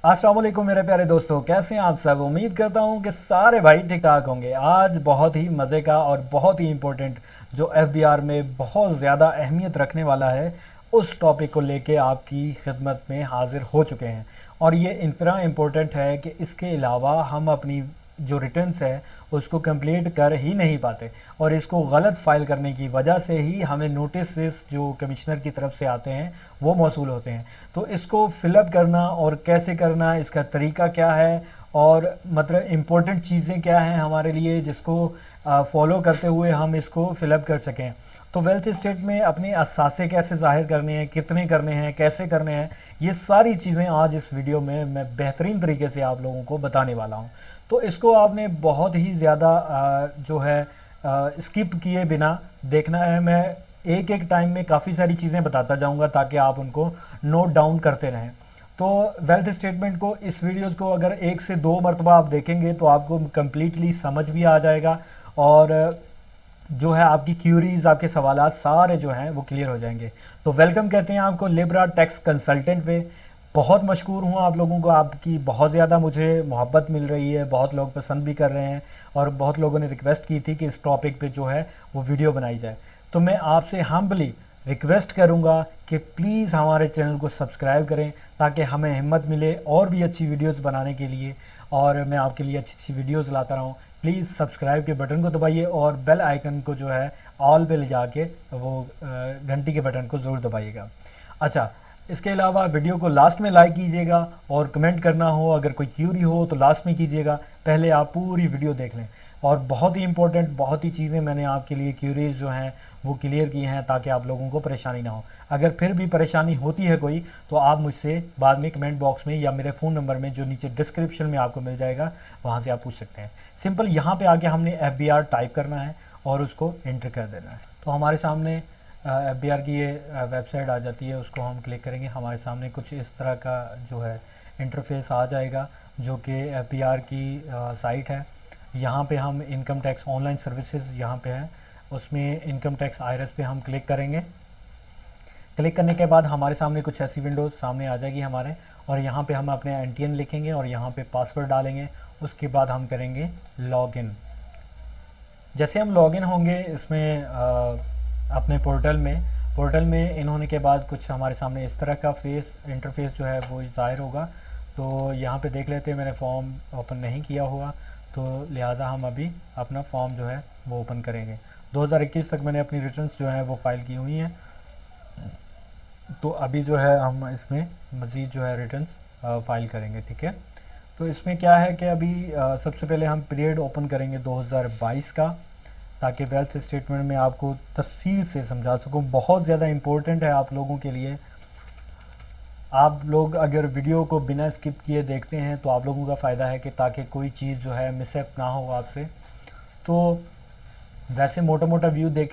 अस्सलाम वालेकुम मेरे प्यारे दोस्तों, कैसे हैं आप सब। उम्मीद करता हूं कि सारे भाई ठीक ठाक होंगे। आज बहुत ही मज़े का और बहुत ही इम्पोर्टेंट जो एफबीआर में बहुत ज़्यादा अहमियत रखने वाला है उस टॉपिक को लेके आपकी खिदमत में हाजिर हो चुके हैं। और ये इतना इम्पोर्टेंट है कि इसके अलावा हम अपनी जो रिटर्न्स है उसको कंप्लीट कर ही नहीं पाते, और इसको गलत फाइल करने की वजह से ही हमें नोटिस जो कमिश्नर की तरफ से आते हैं वो मौसूल होते हैं। तो इसको फिलअप करना और कैसे करना, इसका तरीका क्या है और मतलब इम्पोर्टेंट चीज़ें क्या हैं हमारे लिए जिसको फॉलो करते हुए हम इसको फिलअप कर सकें। तो वेल्थ स्टेट में अपने असासे कैसे ज़ाहिर करने हैं, कितने करने हैं, कैसे करने हैं, ये सारी चीज़ें आज इस वीडियो में मैं बेहतरीन तरीके से आप लोगों को बताने वाला हूँ। तो इसको आपने बहुत ही ज़्यादा जो है स्किप किए बिना देखना है। मैं एक एक टाइम में काफ़ी सारी चीज़ें बताता जाऊंगा ताकि आप उनको नोट डाउन करते रहें। तो वेल्थ स्टेटमेंट को, इस वीडियो को अगर एक से दो मरतबा आप देखेंगे तो आपको कम्प्लीटली समझ भी आ जाएगा, और जो है आपकी क्यूरीज, आपके सवालात सारे जो हैं वो क्लियर हो जाएंगे। तो वेलकम कहते हैं आपको लिब्रा टैक्स कंसल्टेंट पे। बहुत मशहूर हूँ आप लोगों को, आपकी बहुत ज़्यादा मुझे मोहब्बत मिल रही है, बहुत लोग पसंद भी कर रहे हैं और बहुत लोगों ने रिक्वेस्ट की थी कि इस टॉपिक पे जो है वो वीडियो बनाई जाए। तो मैं आपसे हम्बली रिक्वेस्ट करूंगा कि प्लीज़ हमारे चैनल को सब्सक्राइब करें ताकि हमें हिम्मत मिले और भी अच्छी वीडियोस बनाने के लिए, और मैं आपके लिए अच्छी अच्छी वीडियोस लाता रहूं। प्लीज़ सब्सक्राइब के बटन को दबाइए और बेल आइकन को जो है ऑल पे ले जाके वो घंटी के बटन को ज़रूर दबाइएगा। अच्छा, इसके अलावा वीडियो को लास्ट में लाइक कीजिएगा, और कमेंट करना हो, अगर कोई क्यूरी हो तो लास्ट में कीजिएगा, पहले आप पूरी वीडियो देख लें। और बहुत ही इंपॉर्टेंट, बहुत ही चीज़ें मैंने आपके लिए क्यूरीज जो हैं वो क्लियर की हैं ताकि आप लोगों को परेशानी ना हो। अगर फिर भी परेशानी होती है कोई तो आप मुझसे बाद में कमेंट बॉक्स में या मेरे फ़ोन नंबर में जो नीचे डिस्क्रिप्शन में आपको मिल जाएगा वहाँ से आप पूछ सकते हैं। सिंपल यहाँ पे आके हमने FBR टाइप करना है और उसको एंटर कर देना है। तो हमारे सामने FBR की ये वेबसाइट आ जाती है, उसको हम क्लिक करेंगे। हमारे सामने कुछ इस तरह का जो है इंटरफेस आ जाएगा जो कि FBR की साइट है। यहाँ पे हम इनकम टैक्स ऑनलाइन सर्विसेज यहाँ पे है, उसमें इनकम टैक्स IRS पे हम क्लिक करेंगे। क्लिक करने के बाद हमारे सामने कुछ ऐसी विंडो सामने आ जाएगी हमारे, और यहाँ पे हम अपने NTN लिखेंगे और यहाँ पे पासवर्ड डालेंगे। उसके बाद हम करेंगे लॉगिन। जैसे हम लॉगिन होंगे इसमें अपने पोर्टल में इन होने के बाद कुछ हमारे सामने इस तरह का इंटरफेस जो है वो ज़ाहिर होगा। तो यहाँ पे देख लेते हैं, मैंने फॉर्म ओपन नहीं किया हुआ, तो लिहाजा हम अभी अपना फॉर्म जो है वो ओपन करेंगे। 2021 तक मैंने अपनी रिटर्न्स जो है वो फाइल की हुई हैं, तो अभी जो है हम इसमें मज़ीद जो है रिटर्न्स फाइल करेंगे। ठीक है, तो इसमें क्या है कि अभी सबसे पहले हम पीरियड ओपन करेंगे 2022 का, ताकि वेल्थ स्टेटमेंट में आपको तफसील से समझा सकूं। बहुत ज़्यादा इम्पोर्टेंट है आप लोगों के लिए। आप लोग अगर वीडियो को बिना स्किप किए देखते हैं तो आप लोगों का फ़ायदा है कि ताकि कोई चीज़ जो है मिसअप ना हो आपसे। तो वैसे मोटा मोटा व्यू देख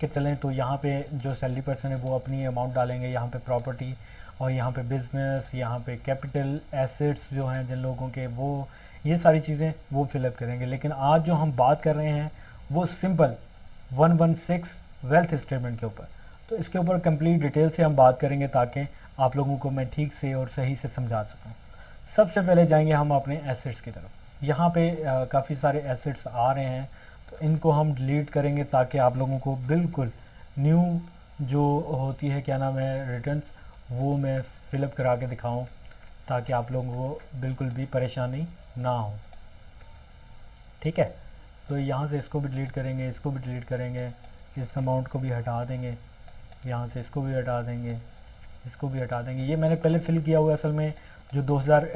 के चलें तो यहाँ पे जो सैलरी पर्सन है वो अपनी अमाउंट डालेंगे, यहाँ पे प्रॉपर्टी, और यहाँ पे बिज़नेस, यहाँ पे कैपिटल एसेट्स जो हैं जिन लोगों के, वो ये सारी चीज़ें वो फिलअप करेंगे। लेकिन आज जो हम बात कर रहे हैं वो सिंपल 116 वेल्थ स्टेटमेंट के ऊपर। तो इसके ऊपर कंप्लीट डिटेल से हम बात करेंगे ताकि आप लोगों को मैं ठीक से और सही से समझा सकूँ। सबसे पहले जाएंगे हम अपने एसेट्स की तरफ। यहाँ पे काफ़ी सारे एसेट्स आ रहे हैं, तो इनको हम डिलीट करेंगे ताकि आप लोगों को बिल्कुल न्यू जो होती है, क्या नाम है, रिटर्न्स, वो मैं फिलअप करा के दिखाऊँ ताकि आप लोगों को बिल्कुल भी परेशानी ना हो। ठीक है, तो यहाँ से इसको भी डिलीट करेंगे, इसको भी डिलीट करेंगे, इस अमाउंट को भी हटा देंगे, यहाँ से इसको भी हटा देंगे, इसको भी हटा देंगे। ये मैंने पहले फिल किया हुआ, असल में जो 2000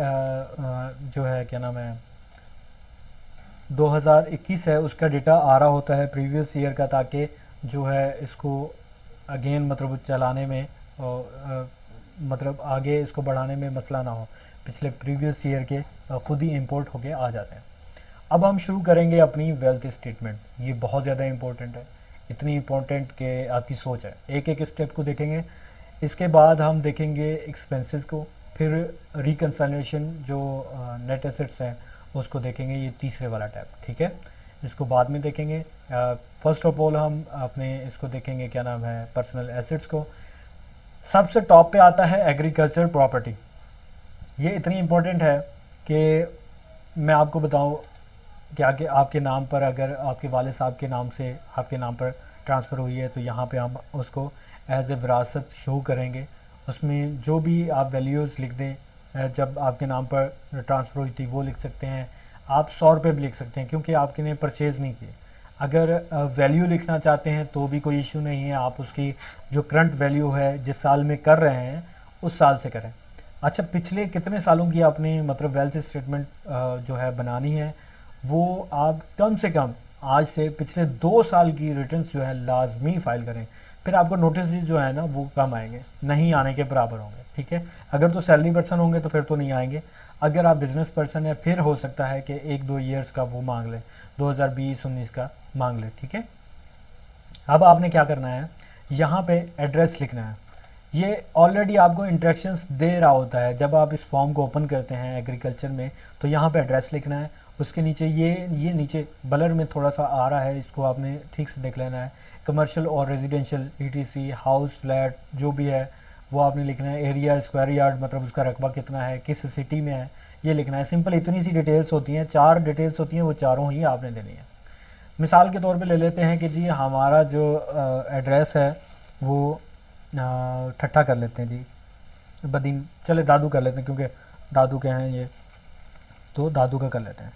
जो है, क्या नाम है, 2021 है उसका डेटा आ रहा होता है प्रीवियस ईयर का, ताकि जो है इसको अगेन मतलब चलाने में मतलब आगे इसको बढ़ाने में मसला ना हो। पिछले प्रीवियस ईयर के ख़ुद ही इंपोर्ट होके आ जाते हैं। अब हम शुरू करेंगे अपनी वेल्थ स्टेटमेंट। ये बहुत ज़्यादा इंपॉर्टेंट है, इतनी इंपॉर्टेंट कि आपकी सोच है। एक एक स्टेप को देखेंगे, इसके बाद हम देखेंगे एक्सपेंसेस को, फिर रिकंसलेशन जो नेट एसेट्स हैं उसको देखेंगे, ये तीसरे वाला टैब। ठीक है, इसको बाद में देखेंगे। फर्स्ट ऑफ ऑल हम अपने इसको देखेंगे, क्या नाम है, पर्सनल एसेट्स को। सबसे टॉप पे आता है एग्रीकल्चर प्रॉपर्टी। ये इतनी इम्पोर्टेंट है कि मैं आपको बताऊं कि आगे आपके नाम पर, अगर आपके वाले साहब के नाम से आपके नाम पर ट्रांसफ़र हुई है तो यहाँ पे हम उसको एज ए विरासत शो करेंगे। उसमें जो भी आप वैल्यूज़ लिख दें, जब आपके नाम पर ट्रांसफ़र हुई थी वो लिख सकते हैं। आप 100 रुपये भी लिख सकते हैं क्योंकि आपने परचेज़ नहीं किए। अगर वैल्यू लिखना चाहते हैं तो भी कोई इशू नहीं है, आप उसकी जो करंट वैल्यू है जिस साल में कर रहे हैं उस साल से करें। अच्छा, पिछले कितने सालों की आपने मतलब वेल्थ स्टेटमेंट जो है बनानी है, वो आप कम से कम आज से पिछले 2 साल की रिटर्न्स जो है लाजमी फाइल करें। फिर आपको नोटिस जो है ना वो कम आएंगे, नहीं आने के बराबर होंगे। ठीक है, अगर तो सैलरी पर्सन होंगे तो फिर तो नहीं आएंगे। अगर आप बिजनेस पर्सन है फिर हो सकता है कि 1-2 ईयर्स का वो मांग ले, 2020-19 का मांग ले। ठीक है, अब आपने क्या करना है, यहाँ पे एड्रेस लिखना है। ये ऑलरेडी आपको इंस्ट्रक्शंस दे रहा होता है जब आप इस फॉर्म को ओपन करते हैं एग्रीकल्चर में, तो यहाँ पे एड्रेस लिखना है। उसके नीचे ये नीचे ब्लर में थोड़ा सा आ रहा है, इसको आपने ठीक से देख लेना है। कमर्शियल और रेजिडेंशियल ईटीसी, हाउस, फ्लैट जो भी है वो आपने लिखना है। एरिया, स्क्वायर यार्ड मतलब उसका रकबा कितना है, किस सिटी में है, ये लिखना है। सिंपल इतनी सी डिटेल्स होती हैं, 4 डिटेल्स होती हैं, वो चारों ही आपने देनी है। मिसाल के तौर पे ले लेते हैं कि जी हमारा जो एड्रेस है वो ठट्ठा कर लेते हैं जी, बदीन, चले दादू कर लेते हैं क्योंकि दादू के हैं ये, तो दादू का कर लेते हैं।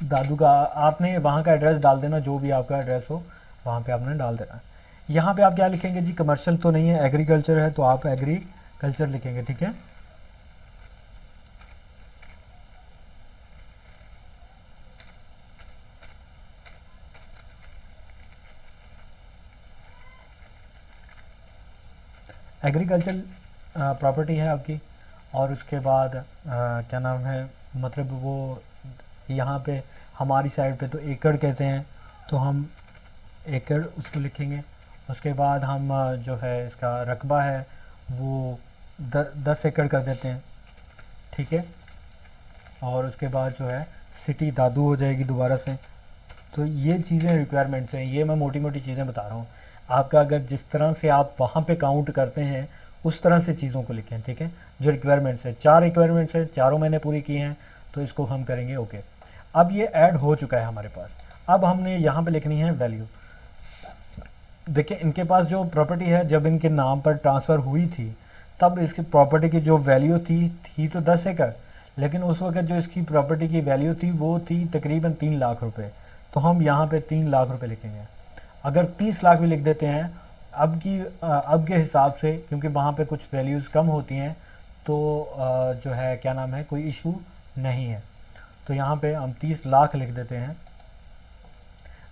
दादू का आपने वहाँ का एड्रेस डाल देना, जो भी आपका एड्रेस हो वहाँ पे आपने डाल देना। यहाँ पे आप क्या लिखेंगे जी, कमर्शियल तो नहीं है, एग्रीकल्चर है तो आप एग्रीकल्चर लिखेंगे। ठीक है, एग्रीकल्चर प्रॉपर्टी है आपकी। और उसके बाद क्या नाम है, मतलब वो यहाँ पे हमारी साइड पे तो एकड़ कहते हैं, तो हम एकड़ उसको लिखेंगे। उसके बाद हम जो है इसका रकबा है वो 10 एकड़ कर देते हैं। ठीक है, और उसके बाद जो है सिटी दादू हो जाएगी दोबारा से। तो ये चीज़ें रिक्वायरमेंट्स हैं, ये मैं मोटी मोटी चीज़ें बता रहा हूँ। आपका अगर जिस तरह से आप वहाँ पे काउंट करते हैं उस तरह से चीज़ों को लिखें। ठीक है, जो रिक्वायरमेंट्स है, 4 रिक्वायरमेंट्स है, चारों मैंने पूरी की हैं, तो इसको हम करेंगे ओके। अब ये ऐड हो चुका है हमारे पास। अब हमने यहाँ पे लिखनी है वैल्यू। देखिए इनके पास जो प्रॉपर्टी है जब इनके नाम पर ट्रांसफ़र हुई थी तब इसकी प्रॉपर्टी की जो वैल्यू थी तो 10 एकड़, लेकिन उस वक्त जो इसकी प्रॉपर्टी की वैल्यू थी वो थी तकरीबन 3 लाख रुपए। तो हम यहाँ पे 3 लाख रुपए लिखेंगे। अगर 30 लाख भी लिख देते हैं अब के हिसाब से, क्योंकि वहाँ पे कुछ वैल्यूज़ कम होती हैं, तो जो है क्या नाम है, कोई इशू नहीं है। तो यहाँ पे हम 30 लाख लिख देते हैं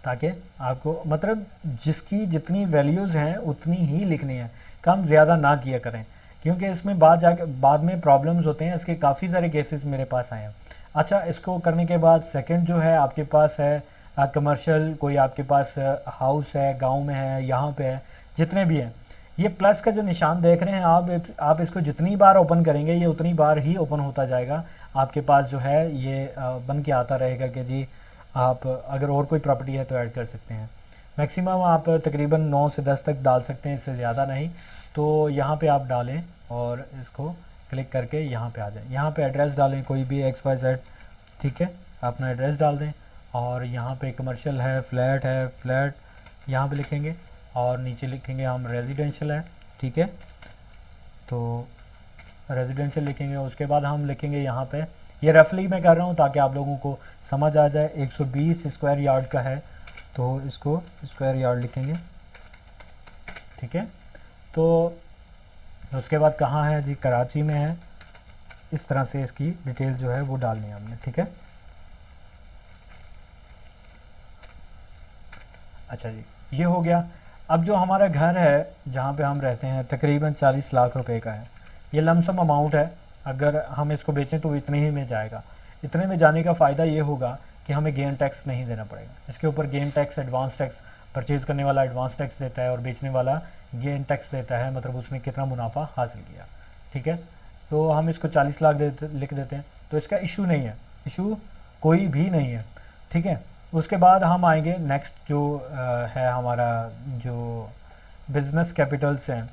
ताकि आपको मतलब जिसकी जितनी वैल्यूज़ हैं उतनी ही लिखनी है, कम ज़्यादा ना किया करें, क्योंकि इसमें बाद में प्रॉब्लम्स होते हैं। इसके काफ़ी सारे केसेस मेरे पास आए हैं। अच्छा, इसको करने के बाद सेकंड जो है आपके पास है कमर्शियल, कोई आपके पास हाउस है, गांव में है, यहाँ पे है, जितने भी हैं, ये प्लस का जो निशान देख रहे हैं आप इसको जितनी बार ओपन करेंगे ये उतनी बार ही ओपन होता जाएगा। आपके पास जो है ये बन के आता रहेगा कि जी आप अगर और कोई प्रॉपर्टी है तो ऐड कर सकते हैं। मैक्सिमम आप तकरीबन 9 से 10 तक डाल सकते हैं, इससे ज़्यादा नहीं। तो यहाँ पे आप डालें और इसको क्लिक करके यहाँ पे आ जाएं। यहाँ पे एड्रेस डालें, कोई भी XYZ। ठीक है, अपना एड्रेस डाल दें और यहाँ पे कमर्शियल है, फ्लैट है, फ्लैट यहाँ पे लिखेंगे और नीचे लिखेंगे हम रेजिडेंशियल है। ठीक है, तो रेजिडेंशियल लिखेंगे। उसके बाद हम लिखेंगे यहाँ पे, ये रफली मैं कर रहा हूँ ताकि आप लोगों को समझ आ जाए, 120 स्क्वायर यार्ड का है तो इसको स्क्वायर यार्ड लिखेंगे। ठीक है, तो उसके बाद कहाँ है जी, कराची में है। इस तरह से इसकी डिटेल जो है वो डालनी है हमने। ठीक है, अच्छा जी, ये हो गया। अब जो हमारा घर है जहाँ पे हम रहते हैं तकरीबन 40 लाख रुपए का है। ये लमसम अमाउंट है, अगर हम इसको बेचें तो इतने ही में जाएगा। इतने में जाने का फ़ायदा ये होगा कि हमें गेन टैक्स नहीं देना पड़ेगा। इसके ऊपर gain tax, advance tax, purchase करने वाला एडवांस टैक्स देता है और बेचने वाला गेन टैक्स देता है, मतलब उसने कितना मुनाफा हासिल किया। ठीक है, तो हम इसको 40 लाख लिख देते हैं, तो इसका इशू नहीं है, इशू कोई भी नहीं है। ठीक है, उसके बाद हम आएंगे नेक्स्ट जो है हमारा जो बिज़नेस कैपिटल्स हैं।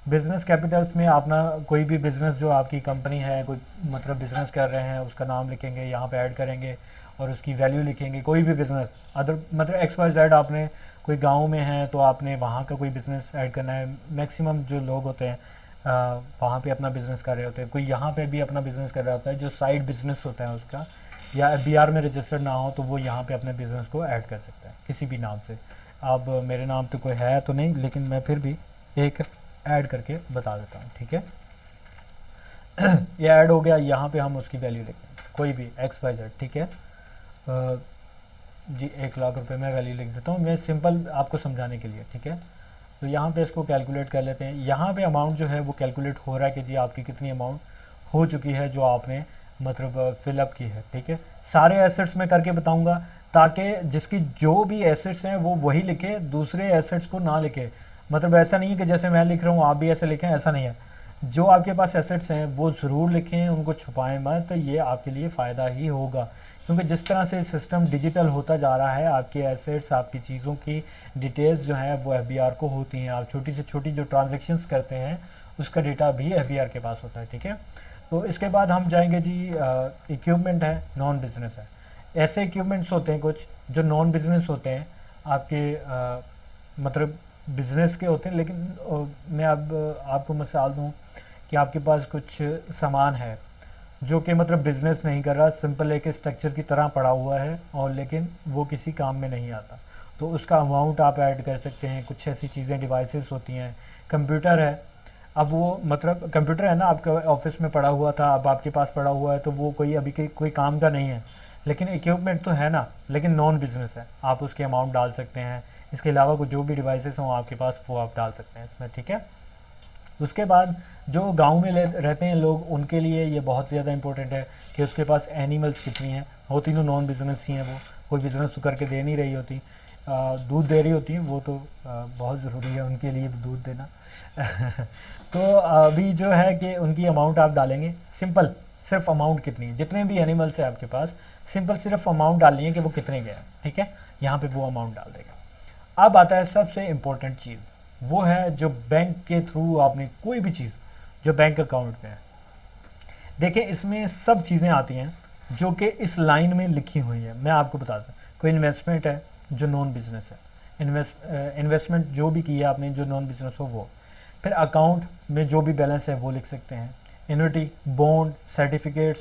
बिजनेस कैपिटल्स में अपना कोई भी बिजनेस जो आपकी कंपनी है, कोई मतलब बिजनेस कर रहे हैं, उसका नाम लिखेंगे, यहाँ पे ऐड करेंगे और उसकी वैल्यू लिखेंगे। कोई भी बिजनेस अदर मतलब एक्स वाई जेड, आपने कोई गांव में है तो आपने वहाँ का कोई बिजनेस ऐड करना है। मैक्सिमम जो लोग होते हैं वहाँ पे अपना बिजनेस कर रहे होते हैं, कोई यहाँ पे भी अपना बिजनेस कर रहा होता है जो साइड बिजनेस होता है उसका, या एफबीआर में रजिस्टर्ड ना हो तो वो यहाँ पे अपने बिजनेस को ऐड कर सकता है किसी भी नाम से। अब मेरे नाम पे कोई है तो नहीं, लेकिन मैं फिर भी एक ऐड करके बता देता हूँ, ठीक है। ये ऐड हो गया, यहाँ पे हम उसकी वैल्यू लिखेंगे कोई भी एक्स वाई जेड, ठीक है। जी 1 लाख रुपए मैं वैल्यू लिख देता हूँ, मैं सिंपल आपको समझाने के लिए, ठीक है। तो यहाँ पे इसको कैलकुलेट कर लेते हैं। यहाँ पे अमाउंट जो है वो कैलकुलेट हो रहा है कि जी आपकी कितनी अमाउंट हो चुकी है जो आपने मतलब फिलअप की है, ठीक है। सारे एसेट्स में करके बताऊंगा ताकि जिसकी जो भी एसेट्स हैं वो वही लिखे, दूसरे एसेट्स को ना लिखे। मतलब ऐसा नहीं है कि जैसे मैं लिख रहा हूँ आप भी ऐसे लिखें, ऐसा नहीं है। जो आपके पास एसेट्स हैं वो ज़रूर लिखें, उनको छुपाएं मत, तो ये आपके लिए फ़ायदा ही होगा। क्योंकि जिस तरह से सिस्टम डिजिटल होता जा रहा है, आपके एसेट्स, आपकी चीज़ों की डिटेल्स जो हैं वो एफबीआर को होती हैं। आप छोटी से छोटी जो ट्रांजेक्शन्स करते हैं उसका डेटा भी एफबीआर के पास होता है, ठीक है। तो इसके बाद हम जाएंगे जी, इक्विपमेंट है, नॉन बिजनेस है। ऐसे इक्विपमेंट्स होते हैं कुछ जो नॉन बिजनेस होते हैं आपके, मतलब बिजनेस के होते हैं, लेकिन मैं अब आपको मिसाल दूं कि आपके पास कुछ सामान है जो कि मतलब बिजनेस नहीं कर रहा, सिंपल एक स्ट्रक्चर की तरह पड़ा हुआ है और लेकिन वो किसी काम में नहीं आता, तो उसका अमाउंट आप ऐड कर सकते हैं। कुछ ऐसी चीज़ें, डिवाइसेस होती हैं, कंप्यूटर है, अब वो मतलब कंप्यूटर है ना आपके ऑफिस में पड़ा हुआ था, अब आपके पास पड़ा हुआ है तो वो कोई अभी के कोई काम का नहीं है, लेकिन इक्विपमेंट तो है ना, लेकिन नॉन बिजनेस है, आप उसके अमाउंट डाल सकते हैं। इसके अलावा कुछ जो भी डिवाइसेस हों आपके पास वो आप डाल सकते हैं इसमें, ठीक है। उसके बाद जो गांव में रहते हैं लोग, उनके लिए ये बहुत ज़्यादा इंपॉर्टेंट है कि उसके पास एनिमल्स कितनी हैं। होती तो नॉन बिजनेस ही हैं, वो कोई बिज़नेस तो करके दे नहीं रही होती, दूध दे रही होती हैं वो तो बहुत ज़रूरी है उनके लिए भी दूध देना। तो अभी जो है कि उनकी अमाउंट आप डालेंगे, सिंपल सिर्फ अमाउंट कितनी है, जितने भी एनिमल्स हैं आपके पास, सिंपल सिर्फ अमाउंट डालनी है कि वो कितने गए, ठीक है। यहाँ पे वो अमाउंट डाल देगा। अब आता है सबसे इम्पोर्टेंट चीज़, वो है जो बैंक के थ्रू आपने कोई भी चीज़ जो बैंक अकाउंट में है। देखिए इसमें सब चीज़ें आती हैं जो कि इस लाइन में लिखी हुई है, मैं आपको बताता हूँ। कोई इन्वेस्टमेंट है जो नॉन बिजनेस है, इन्वेस्टमेंट जो भी किया आपने जो नॉन बिजनेस हो वो। फिर अकाउंट में जो भी बैलेंस है वो लिख सकते हैं। एन्युटी, बॉन्ड, सर्टिफिकेट्स,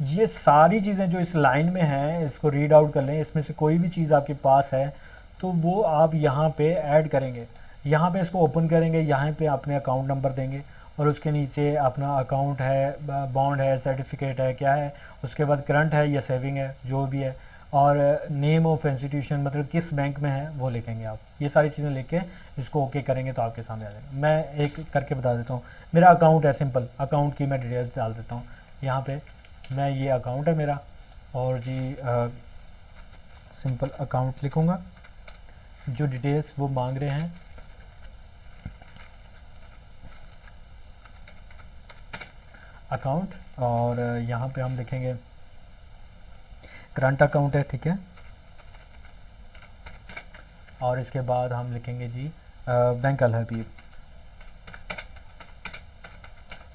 ये सारी चीज़ें जो इस लाइन में हैं इसको रीड आउट कर लें। इसमें से कोई भी चीज़ आपके पास है तो वो आप यहाँ पे ऐड करेंगे, यहाँ पे इसको ओपन करेंगे, यहाँ पे अपने अकाउंट नंबर देंगे और उसके नीचे अपना अकाउंट है, बॉन्ड है, सर्टिफिकेट है, क्या है, उसके बाद करंट है या सेविंग है जो भी है, और नेम ऑफ इंस्टीट्यूशन मतलब किस बैंक में है वो लिखेंगे आप। ये सारी चीज़ें लिख के इसको ओके करेंगे तो आपके सामने आ जाएगा। मैं एक करके बता देता हूँ। मेरा अकाउंट है, सिंपल अकाउंट की मैं डिटेल्स डाल देता हूँ यहाँ पे। मैं ये अकाउंट है मेरा और जी सिंपल अकाउंट लिखूँगा, जो डिटेल्स वो मांग रहे हैं अकाउंट, और यहाँ पे हम लिखेंगे करंट अकाउंट है, ठीक है। और इसके बाद हम लिखेंगे जी बैंक अल हबीब।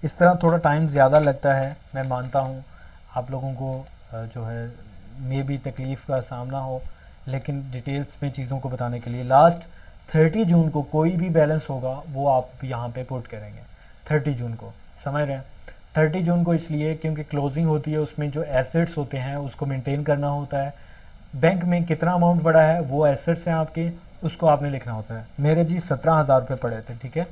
इस तरह थोड़ा टाइम ज़्यादा लगता है, मैं मानता हूँ आप लोगों को जो है मे भी तकलीफ़ का सामना हो, लेकिन डिटेल्स में चीज़ों को बताने के लिए लास्ट 30 जून को कोई भी बैलेंस होगा वो आप यहाँ पे पुट करेंगे। 30 जून को, समझ रहे हैं। 30 जून को इसलिए क्योंकि क्लोजिंग होती है, उसमें जो एसेट्स होते हैं उसको मेंटेन करना होता है। बैंक में कितना अमाउंट पड़ा है वो एसेट्स हैं आपके, उसको आपने लिखना होता है। मेरे जी 17,000 रुपये पड़े थे, ठीक है,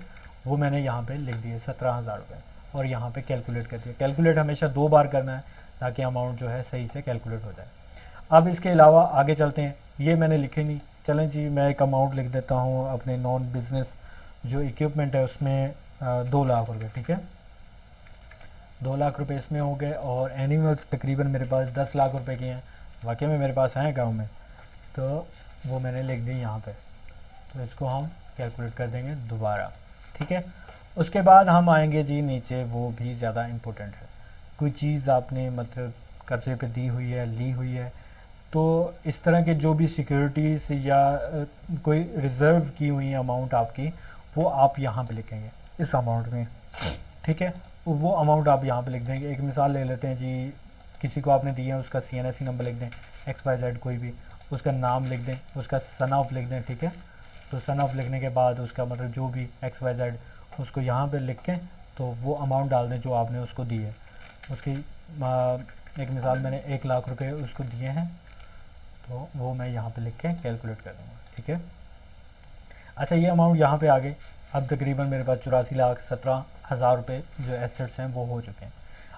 वो मैंने यहाँ पे लिख दिए 17,000 रुपये और यहाँ पे कैलकुलेट कर दिया। कैलकुलेट हमेशा 2 बार करना है ताकि अमाउंट जो है सही से कैलकुलेट हो जाए। अब इसके अलावा आगे चलते हैं, ये मैंने लिखे नहीं, चलें जी मैं एक अमाउंट लिख देता हूँ अपने नॉन बिजनेस जो इक्विपमेंट है उसमें 2 लाख रुपये, ठीक है। 2 लाख रुपए इसमें हो गए और एनिमल्स तकरीबन मेरे पास 10 लाख रुपए के हैं, वाकई में मेरे पास हैं गांव में, तो वो मैंने लिख दी यहाँ पे। तो इसको हम कैलकुलेट कर देंगे दोबारा, ठीक है। उसके बाद हम आएंगे जी नीचे, वो भी ज़्यादा इम्पोर्टेंट है। कोई चीज़ आपने मतलब कर्जे पे दी हुई है, ली हुई है, तो इस तरह के जो भी सिक्योरिटीज़ या कोई रिज़र्व की हुई अमाउंट आपकी, वो आप यहाँ पे लिखेंगे। इस अमाउंट में, ठीक है। वो अमाउंट आप यहाँ पे लिख देंगे। एक मिसाल ले लेते हैं जी, किसी को आपने दिया है, उसका CNSE नंबर लिख दें, XYZ कोई भी, उसका नाम लिख दें, उसका सन ऑफ लिख दें, ठीक है। तो सन ऑफ लिखने के बाद उसका मतलब जो भी XYZ उसको यहाँ पे लिख के तो वो अमाउंट डाल दें जो आपने उसको दी है। उसकी एक मिसाल मैंने 1 लाख रुपए उसको दिए हैं, तो वो मैं यहाँ पे लिख के कैलकुलेट कर दूँगा, ठीक है। अच्छा, ये अमाउंट यहाँ पे आ गई। अब तकरीबन मेरे पास 84,17,000 रुपये जो एसेट्स हैं वो हो चुके हैं।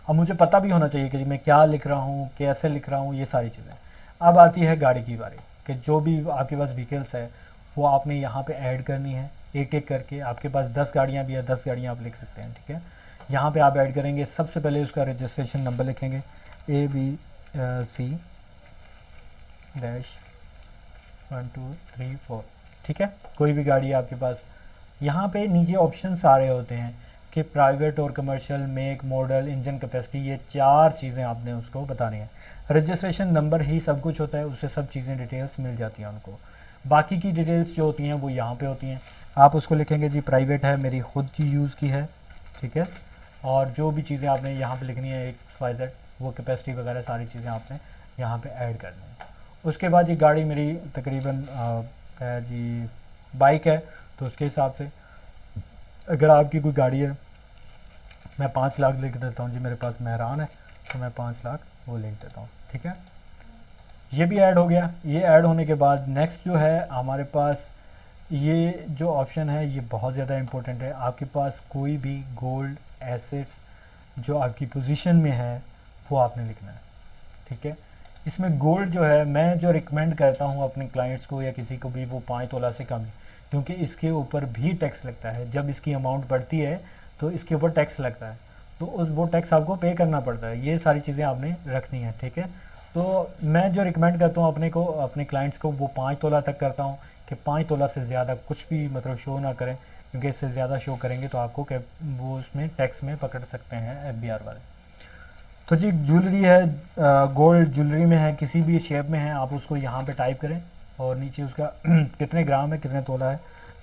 अब मुझे पता भी होना चाहिए कि मैं क्या लिख रहा हूँ, कैसे लिख रहा हूँ, ये सारी चीज़ें। अब आती है गाड़ी की बारी, कि जो भी आपके पास व्हीकल्स है वो आपने यहाँ पे ऐड करनी है एक एक करके। आपके पास 10 गाड़ियाँ भी है, 10 गाड़ियाँ आप लिख सकते हैं, ठीक है। यहाँ पे आप ऐड करेंगे। सबसे पहले उसका रजिस्ट्रेशन नंबर लिखेंगे, ABC-1 2 3 4, ठीक है। कोई भी गाड़ी है आपके पास। यहाँ पे नीचे ऑप्शन आ रहे होते हैं कि प्राइवेट और commercial, make, model, engine capacity, ये 4 चीज़ें आपने उसको बतानी है। रजिस्ट्रेशन नंबर ही सब कुछ होता है, उससे सब चीज़ें डिटेल्स मिल जाती हैं उनको। बाकी की डिटेल्स जो होती हैं वो यहाँ पे होती हैं। आप उसको लिखेंगे जी प्राइवेट है, मेरी खुद की यूज़ की है, ठीक है। और जो भी चीज़ें आपने यहाँ पे लिखनी है XYZ, वो कैपेसिटी वगैरह सारी चीज़ें आपने यहाँ पे ऐड करनी है। उसके बाद ये गाड़ी मेरी तकरीबन है जी बाइक है, तो उसके हिसाब से अगर आपकी कोई गाड़ी है, मैं 5 लाख लिख देता हूँ जी, मेरे पास मेहरान है तो मैं 5 लाख वो लिख देता हूँ, ठीक है। ये भी ऐड हो गया। ये ऐड होने के बाद नेक्स्ट जो है हमारे पास, ये जो ऑप्शन है ये बहुत ज़्यादा इम्पोर्टेंट है। आपके पास कोई भी गोल्ड एसेट्स जो आपकी पोजीशन में है वो आपने लिखना है, ठीक है। इसमें गोल्ड जो है मैं जो रिकमेंड करता हूँ अपने क्लाइंट्स को या किसी को भी, वो 5 तोला से कम ही, क्योंकि इसके ऊपर भी टैक्स लगता है। जब इसकी अमाउंट बढ़ती है तो इसके ऊपर टैक्स लगता है, तो वो टैक्स आपको पे करना पड़ता है। ये सारी चीज़ें आपने रखनी है, ठीक है। तो मैं जो रिकमेंड करता हूँ अपने क्लाइंट्स को, वो 5 तोला तक करता हूँ, कि 5 तोला से ज़्यादा कुछ भी मतलब शो ना करें, क्योंकि इससे ज़्यादा शो करेंगे तो आपको वो उसमें टैक्स में पकड़ सकते हैं FBR वाले। तो जी ज्वेलरी है, गोल्ड ज्वेलरी में है, किसी भी शेप में है, आप उसको यहाँ पे टाइप करें और नीचे उसका कितने ग्राम है, कितने तोला है,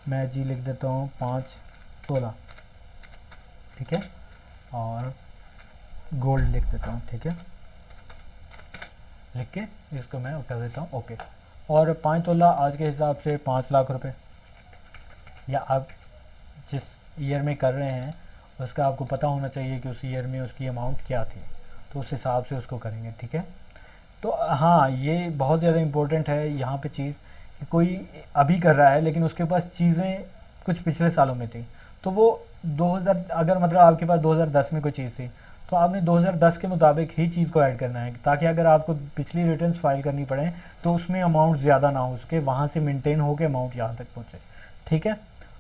मैं जी लिख देता हूँ 5 तोला, ठीक है। और गोल्ड लिख देता हूँ, ठीक है। लिख के इसको मैं उठा देता हूँ, ओके। और 5 तोला आज के हिसाब से 5 लाख रुपए, या आप जिस ईयर में कर रहे हैं उसका आपको पता होना चाहिए कि उस ईयर में उसकी अमाउंट क्या थी, तो उस हिसाब से उसको करेंगे, ठीक है। तो हाँ, ये बहुत ज़्यादा इम्पोर्टेंट है यहाँ पे चीज़, कि कोई अभी कर रहा है लेकिन उसके पास चीज़ें कुछ पिछले सालों में थी, तो वो 2000, अगर मतलब आपके पास 2010 में कोई चीज़ थी तो आपने 2010 के मुताबिक ही चीज़ को ऐड करना है, ताकि अगर आपको पिछली रिटर्न्स फाइल करनी पड़े तो उसमें अमाउंट ज़्यादा ना हो, उसके वहाँ से मेंटेन हो के अमाउंट यहाँ तक पहुँचे, ठीक है।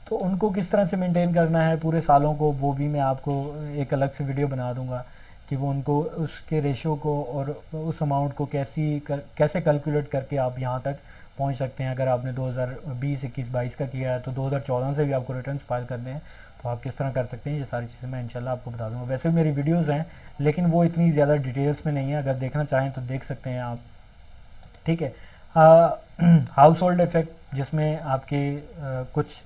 तो उनको किस तरह से मेंटेन करना है पूरे सालों को, वो भी मैं आपको एक अलग से वीडियो बना दूंगा, कि वो उनको उसके रेशो को और उस अमाउंट को कैसे कैलकुलेट करके आप यहाँ तक पहुँच सकते हैं। अगर आपने 2020, 21, 22 का किया है तो 2014 से भी आपको रिटर्न्स फाइल करने हैं, तो आप किस तरह कर सकते हैं, ये सारी चीज़ें मैं इंशाल्लाह आपको बता दूंगा। वैसे मेरी वीडियोज़ हैं लेकिन वो इतनी ज़्यादा डिटेल्स में नहीं है, अगर देखना चाहें तो देख सकते हैं आप, ठीक है। हाउस होल्ड इफ़ेक्ट, जिसमें आपके कुछ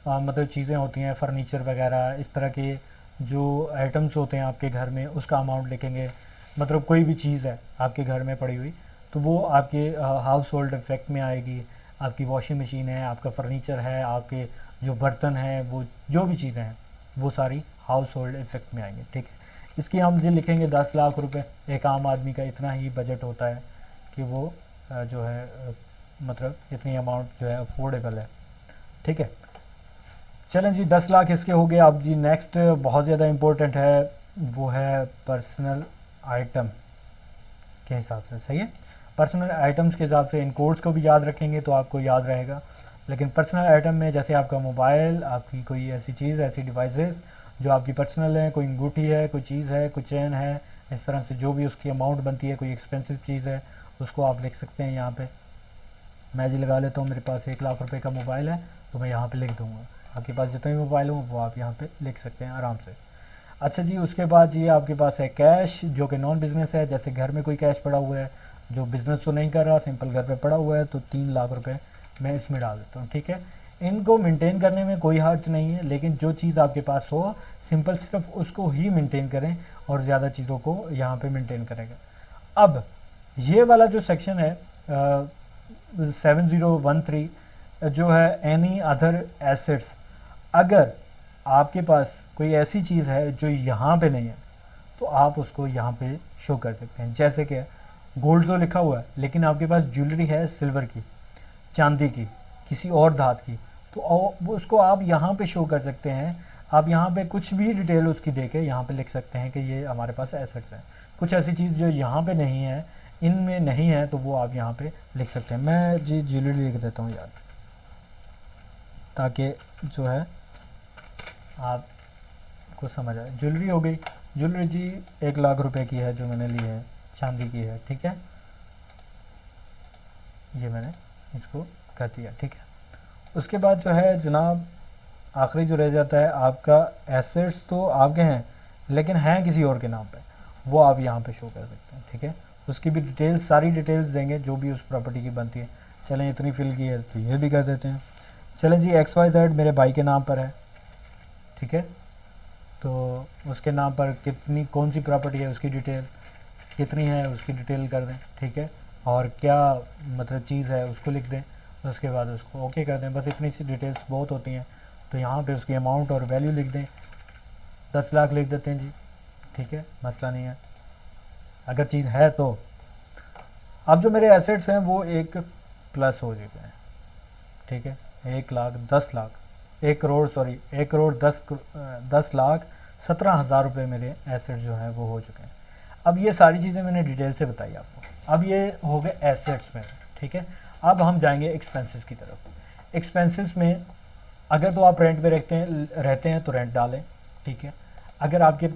मतलब चीज़ें होती हैं, फर्नीचर वगैरह, इस तरह के जो आइटम्स होते हैं आपके घर में, उसका अमाउंट लिखेंगे। मतलब कोई भी चीज़ है आपके घर में पड़ी हुई तो वो आपके हाउस होल्ड इफेक्ट में आएगी। आपकी वॉशिंग मशीन है, आपका फर्नीचर है, आपके जो बर्तन हैं, वो जो भी चीज़ें हैं वो सारी हाउस होल्ड इफेक्ट में आएंगी, ठीक है। इसकी हम जो लिखेंगे 10 लाख रुपए, एक आम आदमी का इतना ही बजट होता है कि वो जो है मतलब इतनी अमाउंट जो है अफोर्डेबल है, ठीक है। चलें जी, 10 लाख इसके हो गए। अब जी नेक्स्ट बहुत ज़्यादा इम्पोर्टेंट है, वो है पर्सनल आइटम के हिसाब से, सही है। पर्सनल आइटम्स के हिसाब से इन कोड्स को भी याद रखेंगे तो आपको याद रहेगा। लेकिन पर्सनल आइटम में जैसे आपका मोबाइल, आपकी कोई ऐसी चीज़, ऐसी डिवाइसेस जो आपकी पर्सनल है, कोई अंगूठी है, कोई चीज़ है, कोई चेन है, इस तरह से जो भी उसकी अमाउंट बनती है, कोई एक्सपेंसिव चीज़ है, उसको आप लिख सकते हैं यहाँ पे। मैं जी लगा लेता हूँ, मेरे पास 1 लाख रुपए का मोबाइल है तो मैं यहाँ पे लिख दूँगा। आपके पास जितने भी मोबाइल हो वो आप यहाँ पे लिख सकते हैं आराम से। अच्छा जी, उसके बाद ये आपके पास है कैश, जो कि नॉन बिज़नेस है। जैसे घर में कोई कैश पड़ा हुआ है, जो बिज़नेस तो नहीं कर रहा, सिंपल घर पे पड़ा हुआ है, तो 3 लाख रुपए मैं इसमें डाल देता हूँ, ठीक है। इनको मेंटेन करने में कोई हर्ज नहीं है, लेकिन जो चीज़ आपके पास हो सिंपल सिर्फ उसको ही मेंटेन करें और ज़्यादा चीज़ों को यहाँ पे मेंटेन करेंगे। अब ये वाला जो सेक्शन है 7013 जो है एनी अदर एसेट्स, अगर आपके पास कोई ऐसी चीज़ है जो यहाँ पे नहीं है तो आप उसको यहाँ पे शो कर सकते हैं। जैसे कि गोल्ड तो लिखा हुआ है लेकिन आपके पास ज्वेलरी है सिल्वर की, चांदी की, किसी और धात की, तो वो उसको आप यहाँ पे शो कर सकते हैं। आप यहाँ पे कुछ भी डिटेल उसकी दे के यहाँ पे लिख सकते हैं कि ये हमारे पास एसेट्स हैं। कुछ ऐसी चीज़ जो यहाँ पे नहीं है, इनमें नहीं है, तो वो आप यहाँ पे लिख सकते हैं। मैं जी ज्वेलरी लिख देता हूँ यार, ताकि जो है आपको समझ आए। ज्वेलरी हो गई, ज्वेलरी जी 1 लाख रुपए की है जो मैंने ली है, चांदी की है, ठीक है, ये मैंने इसको कर दिया, ठीक है। उसके बाद जो है जनाब आखिरी जो रह जाता है आपका, एसेट्स तो आपके हैं लेकिन हैं किसी और के नाम पे, वो आप यहाँ पे शो कर सकते हैं, ठीक है। उसकी भी डिटेल्स, सारी डिटेल्स देंगे जो भी उस प्रॉपर्टी की बनती है। चलें इतनी फिल की है तो ये भी कर देते हैं। चलें जी XYZ मेरे भाई के नाम पर है, ठीक है, तो उसके नाम पर कितनी कौन सी प्रॉपर्टी है उसकी डिटेल कितनी है उसकी डिटेल कर दें, ठीक है, और क्या मतलब चीज़ है उसको लिख दें। उसके बाद उसको ओके कर दें। बस इतनी सी डिटेल्स बहुत होती हैं। तो यहाँ पे उसकी अमाउंट और वैल्यू लिख दें, 10 लाख लिख देते हैं जी, ठीक है, मसला नहीं है अगर चीज़ है तो। अब जो मेरे एसेट्स हैं वो 1 प्लस हो चुके हैं, ठीक है, 1,10,17,000 रुपये मेरे एसेट्स जो हैं वो हो चुके हैं। अब ये सारी चीज़ें मैंने डिटेल से बताई आपको। अब ये हो गए एसेट्स में, ठीक है। अब हम जाएंगे एक्सपेंसेस की तरफ। एक्सपेंसेस में अगर तो आप रेंट पे रहते हैं तो रेंट डालें, ठीक है। अगर आपके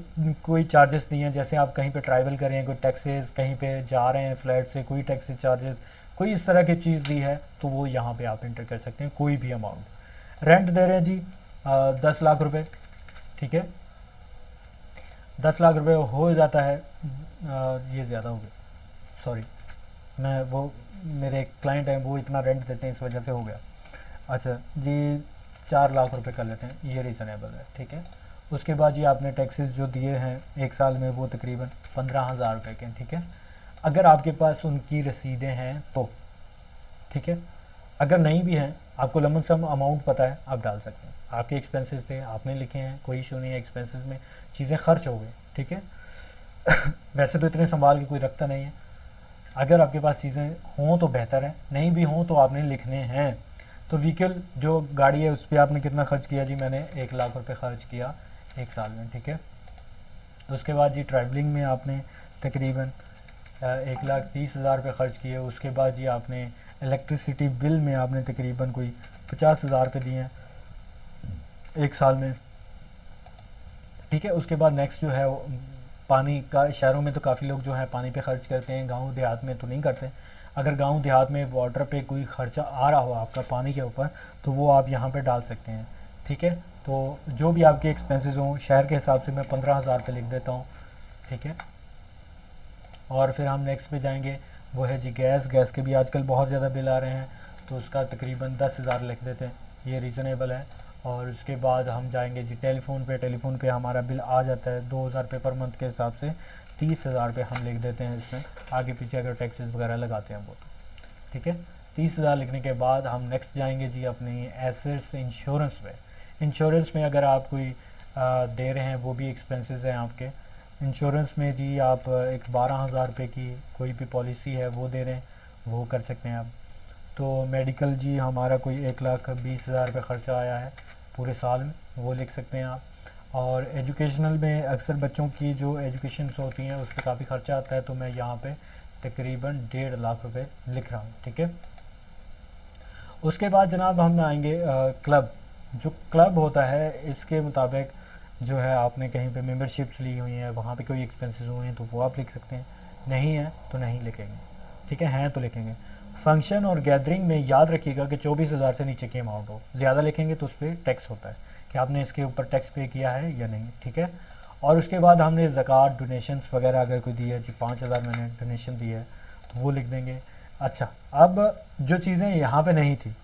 कोई चार्जेस नहीं है, जैसे आप कहीं पे ट्रैवल कर रहे हैं, कोई टैक्सेस, कहीं पे जा रहे हैं फ्लैट से, कोई टैक्सेस चार्जेस, कोई इस तरह की चीज़ दी है तो वो यहाँ पे आप इंटर कर सकते हैं, कोई भी अमाउंट। रेंट दे रहे हैं जी 10 लाख रुपए, ठीक है, 10 लाख रुपए हो जाता है। ये ज़्यादा हो गया, सॉरी, मैं वो मेरे एक क्लाइंट हैं वो इतना रेंट देते हैं इस वजह से हो गया। अच्छा जी 4 लाख रुपए कर लेते हैं, ये रीज़नेबल है, ठीक है। उसके बाद ये आपने टैक्सेस जो दिए हैं 1 साल में वो तकरीबन 15,000 रुपये के, ठीक है। अगर आपके पास उनकी रसीदें हैं तो, ठीक है, अगर नहीं भी हैं, आपको लमन सम अमाउंट पता है, आप डाल सकते हैं। आपके एक्सपेंसेस थे, आपने लिखे हैं, कोई इशू नहीं है, एक्सपेंसेस में चीज़ें खर्च हो गई, ठीक है। वैसे तो इतने संभाल के कोई रखता नहीं है, अगर आपके पास चीज़ें हों तो बेहतर है, नहीं भी हों तो आपने लिखने हैं। तो व्हीकल जो गाड़ी है उस पर आपने कितना खर्च किया जी, मैंने 1 लाख रुपए खर्च किया 1 साल में, ठीक है। उसके बाद जी ट्रैवलिंग में आपने तकरीबन 1,30,000 रुपये खर्च किए। उसके बाद जी आपने इलेक्ट्रिसिटी बिल में आपने तकरीबन कोई 50,000 रुपये दिए हैं 1 साल में, ठीक है। उसके बाद नेक्स्ट जो है पानी का, शहरों में तो काफ़ी लोग जो है पानी पे खर्च करते हैं, गांव देहात में तो नहीं करते। अगर गांव देहात में वाटर पे कोई खर्चा आ रहा हो आपका पानी के ऊपर तो वो आप यहाँ पे डाल सकते हैं, ठीक है। तो जो भी आपके एक्सपेंसेस हों शहर के हिसाब से मैं 15,000 रुपये लिख देता हूँ, ठीक है। और फिर हम नेक्स्ट पे जाएंगे, वो है जी गैस के भी आजकल बहुत ज़्यादा बिल आ रहे हैं तो उसका तकरीबन 10,000 लिख देते हैं, ये रीज़नेबल है। और उसके बाद हम जाएंगे जी टेलीफोन पे हमारा बिल आ जाता है 2,000 रुपये पर मंथ के हिसाब से, 30,000 रुपये हम लिख देते हैं इसमें, आगे पीछे अगर टैक्सेस वगैरह लगाते हैं वो तो, ठीक है। 30,000 लिखने के बाद हम नेक्स्ट जाएंगे जी अपनी एसेट्स इंश्योरेंस पे। इंश्योरेंस में अगर आप कोई दे रहे हैं वो भी एक्सपेंसेस हैं आपके। इंश्योरेंस में जी आप एक 12,000 रुपये की कोई भी पॉलिसी है वो दे रहे हैं, वो कर सकते हैं आप। तो मेडिकल जी हमारा कोई 1,20,000 रुपये ख़र्चा आया है पूरे साल में, वो लिख सकते हैं आप। और एजुकेशनल में अक्सर बच्चों की जो एजुकेशन होती हैं उस पर काफ़ी ख़र्चा आता है, तो मैं यहाँ पे तकरीबन 1.5 लाख रुपए लिख रहा हूँ, ठीक है। उसके बाद जनाब हम आएंगे क्लब। जो क्लब होता है इसके मुताबिक जो है आपने कहीं पे मेंबरशिप्स ली हुई हैं, वहाँ पे कोई एक्सपेंसेस हुए हैं तो वो आप लिख सकते हैं, नहीं है तो नहीं लिखेंगे, ठीक है, हैं तो लिखेंगे। फंक्शन और गैदरिंग में याद रखिएगा कि 24,000 से नीचे की अमाउंट हो, ज़्यादा लिखेंगे तो उस पर टैक्स होता है कि आपने इसके ऊपर टैक्स पे किया है या नहीं, ठीक है। और उसके बाद हमने ज़कात डोनेशंस वगैरह अगर कोई दी है जी 5,000 मैंने डोनेशन दी है तो वो लिख देंगे। अच्छा, अब जो चीज़ें यहाँ पे नहीं थी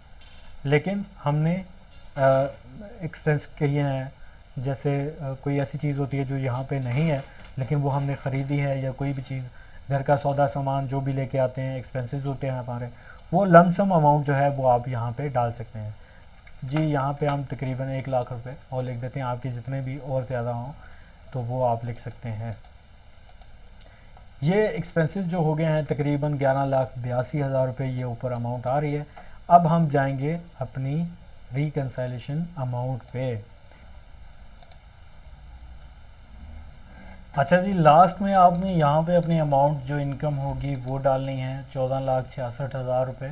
लेकिन हमने एक्सपेंस किए हैं। जैसे कोई ऐसी चीज़ होती है जो यहाँ पे नहीं है लेकिन वो हमने ख़रीदी है, या कोई भी चीज़ घर का सौदा सामान जो भी लेके आते हैं, एक्सपेंसेस होते हैं हमारे, वो लमसम अमाउंट जो है वो आप यहाँ पे डाल सकते हैं। जी यहाँ पे हम तकरीबन 1 लाख रुपए और लिख देते हैं, आपके जितने भी और ज़्यादा हों तो वो आप लिख सकते हैं। ये एक्सपेंसेस जो हो गए हैं तकरीबन 11,82,000 रुपये, ये ऊपर अमाउंट आ रही है। अब हम जाएंगे अपनी रिकंसाइलेशन अमाउंट पे। अच्छा जी, लास्ट में आपने यहाँ पे अपनी अमाउंट जो इनकम होगी वो डालनी है, 14,66,000 रुपये।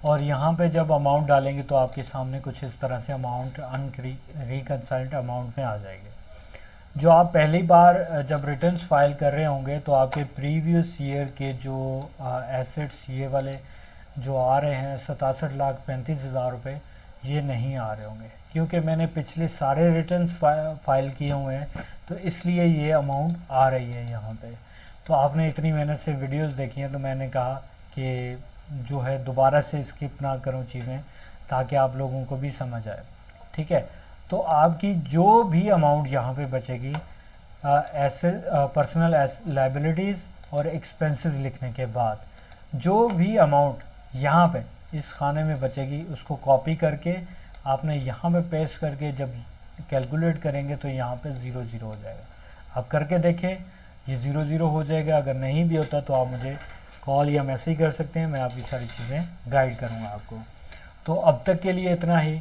और यहाँ पे जब अमाउंट डालेंगे तो आपके सामने कुछ इस तरह से अमाउंट रिकंसाइल्ड अमाउंट में आ जाएगी। जो आप पहली बार जब रिटर्न्स फाइल कर रहे होंगे तो आपके प्रीवियस ईयर के जो एसेट्स ये वाले जो आ रहे हैं 67,35,000 रुपये, ये नहीं आ रहे होंगे, क्योंकि मैंने पिछले सारे रिटर्न्स फाइल किए हुए हैं, तो इसलिए ये अमाउंट आ रही है यहाँ पे। तो आपने इतनी मेहनत से वीडियोस देखी हैं, तो मैंने कहा कि जो है दोबारा से स्किप ना करूँ चीज़ें, ताकि आप लोगों को भी समझ आए। ठीक है, तो आपकी जो भी अमाउंट यहाँ पे बचेगी एसेट, पर्सनल लायबिलिटीज़ और एक्सपेंसेस लिखने के बाद, जो भी अमाउंट यहाँ पे इस खाने में बचेगी उसको कॉपी करके आपने यहाँ पे पेस्ट करके जब कैलकुलेट करेंगे तो यहाँ पे 0 हो जाएगा। आप करके देखें, ये 0 हो जाएगा। अगर नहीं भी होता तो आप मुझे कॉल या मैसेज कर सकते हैं, मैं आपकी सारी चीज़ें गाइड करूँगा आपको। तो अब तक के लिए इतना ही,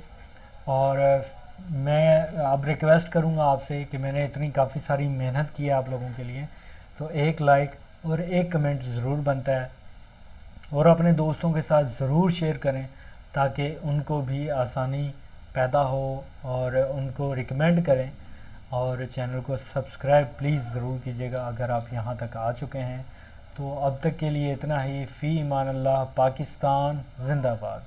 और मैं अब रिक्वेस्ट करूँगा आपसे कि मैंने इतनी काफ़ी सारी मेहनत की है आप लोगों के लिए, तो एक लाइक और एक कमेंट ज़रूर बनता है, और अपने दोस्तों के साथ ज़रूर शेयर करें ताकि उनको भी आसानी पैदा हो, और उनको रिकमेंड करें। और चैनल को सब्सक्राइब प्लीज़ ज़रूर कीजिएगा अगर आप यहाँ तक आ चुके हैं। तो अब तक के लिए इतना ही। फ़ी ईमान अल्लाह, पाकिस्तान ज़िंदाबाद।